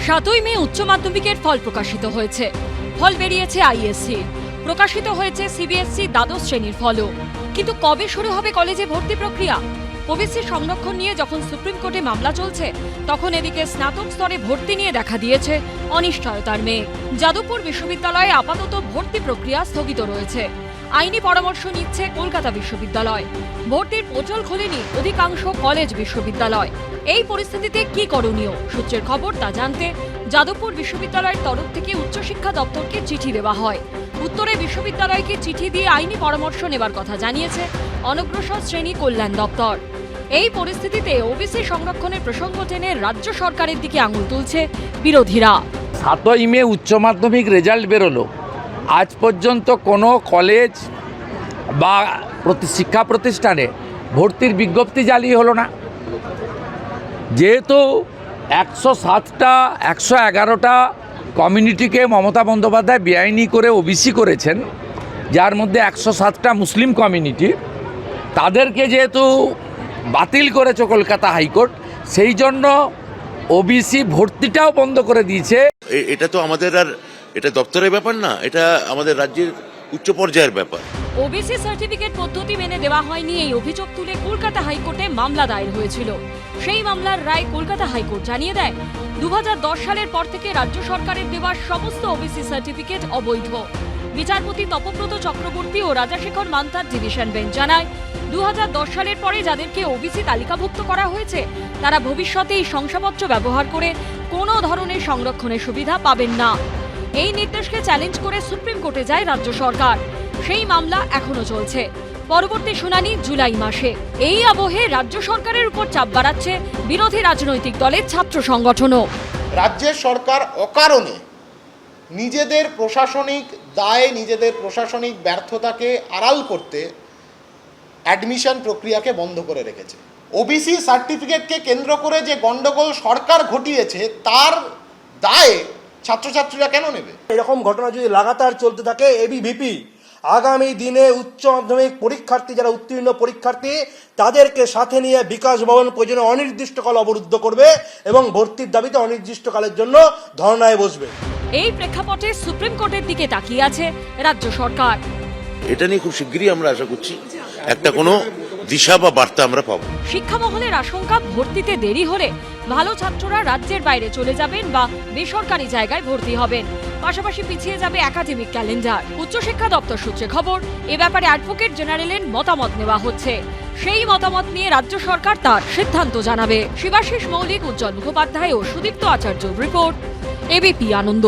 7ই মে উচ্চ মাধ্যমিকের ফল প্রকাশিত হয়েছে। ফল বেরিয়েছে আইএসসি, প্রকাশিত হয়েছে সিবিএসসি দ্বাদশ শ্রেণীর ফলও। কিন্তু কবে শুরু হবে কলেজে ভর্তি প্রক্রিয়া? ওবিসি সংরক্ষণ নিয়ে যখন সুপ্রিম কোর্টে মামলা চলছে, তখন এদিকে স্নাতক স্তরে ভর্তি নিয়ে দেখা দিয়েছে অনিশ্চয়তার মেঘ। যাদবপুর বিশ্ববিদ্যালয়ে আপাতত ভর্তি প্রক্রিয়া স্থগিত রয়েছে। আইনি পরামর্শ নিচ্ছে কলকাতা বিশ্ববিদ্যালয়। ভর্তির পোর্টাল খোলেনি অধিকাংশ কলেজ বিশ্ববিদ্যালয়। এই পরিস্থিতিতে কি করণীয়? সূত্রের খবর তা জানতে যাদবপুর বিশ্ববিদ্যালয়ের তরফ থেকে উচ্চশিক্ষা দপ্তরকে চিঠি দেওয়া হয়। উত্তরে বিশ্ববিদ্যালয়কে চিঠি দিয়ে আইনি পরামর্শ নেবার কথা জানিয়েছে অনগ্রসর শ্রেণী কল্যাণ দপ্তর। এই পরিস্থিতিতে ওবিসি সংরক্ষণের প্রসঙ্গ টেনে রাজ্য সরকারের দিকে আঙুল তুলছে বিরোধীরা। 7ই মে উচ্চ মাধ্যমিক রেজাল্ট বেরোলো, আজ পর্যন্ত কোনো কলেজ বা শিক্ষা প্রতিষ্ঠানে ভর্তির বিজ্ঞপ্তি জারি হলো না। যেহেতু 107টা 111টা কমিউনিটিকে মমতা বন্দ্যোপাধ্যায় বেআইনি করে ওবিসি করেছেন, যার মধ্যে 107টা মুসলিম কমিউনিটি, তাদেরকে যেহেতু বাতিল করেছে কলকাতা হাইকোর্ট, সেই জন্য ওবিসি ভর্তিটাও বন্ধ করে দিয়েছে। এটা তো আমাদের আর এটা দপ্তরের ব্যাপার না, এটা আমাদের রাজ্যের উচ্চ পর্যায়ের ব্যাপার। ওবিসি সার্টিফিকেট পদ্ধতি মেনে দেওয়া হয়নি এই অভিযোগ তুলে কলকাতা হাইকোর্টে মামলা দায়ের হয়েছিল। সেই মামলার রায় কলকাতা হাইকোর্ট জানিয়ে দেয় 2010 সালের পর থেকে রাজ্য সরকারের দেওয়া সমস্ত ওবিসি সার্টিফিকেট অবৈধ। বিচারপতি তপব্রত চক্রবর্তী ও রাজাশেখর মান্তার ডিভিশন বেঞ্চ জানায় 2010 সালের পরে যাদেরকে ওবিসি তালিকাভুক্ত করা হয়েছে, তারা ভবিষ্যতে এই শংসাপত্র ব্যবহার করে কোনো ধরনের সংরক্ষণের সুবিধা পাবেন না। এই নির্দেশকে চ্যালেঞ্জ করে সুপ্রিম কোর্টে যায় রাজ্য সরকার। সেই মামলা এখনো চলছে। পরবর্তী শুনানি জুলাই মাসে। এই আবহে রাজ্য সরকারের উপর চাপ বাড়াচ্ছে বিরোধী রাজনৈতিক দলের ছাত্র সংগঠনও। রাজ্যের সরকার অকারণে নিজেদের প্রশাসনিক দায়, নিজেদের প্রশাসনিক ব্যর্থতাকে আড়াল করতে অ্যাডমিশন প্রক্রিয়াকে বন্ধ করে রেখেছে। ওবিসি সার্টিফিকেটকে কেন্দ্র করে যে গন্ডগোল সরকার ঘটিয়েছে, তার দায় ছাত্রছাত্রীরা কেন নেবে? এরকম ঘটনা যদি লাগাতার চলতে থাকে, এবিভিপি আগামী দিনে উচ্চ মাধ্যমিক পরীক্ষার্থী, যারা উত্তীর্ণ পরীক্ষার্থী, তাদেরকে সাথে নিয়ে বিকাশ ভবন প্রয়োজনে অনির্দিষ্টকাল অবরুদ্ধ করবে এবং ভর্তির দাবিতে অনির্দিষ্টকালের জন্য ধর্নায় বসবে। এই প্রেক্ষাপটে সুপ্রিম কোর্টের দিকে তাকিয়ে আছে রাজ্য সরকার। এটা নিয়ে খুব শিগগিরই আমরা আশা করছি একটা কোনো দিশা বা বার্তা আমরা পাবো। শিক্ষা মহলের আশঙ্কা, ভর্তিতে দেরি হলে ভালো ছাত্ররা রাজ্যের বাইরে চলে যাবেন বা বেসরকারি জায়গায় ভর্তি হবেন। পাশাপাশি পিছিয়ে যাবে একাডেমিক ক্যালেন্ডার। উচ্চশিক্ষা দপ্তর সূত্রে খবর, এ ব্যাপারে অ্যাডভোকেট জেনারেলের মতামত নেওয়া হচ্ছে। সেই মতামত নিয়ে রাজ্য সরকার তার সিদ্ধান্ত জানাবে। শিবাশিস মৌলিক, উজ্জ্বল মুখোপাধ্যায় ও সুদীপ্ত আচার্যর রিপোর্ট, এবিপি আনন্দ।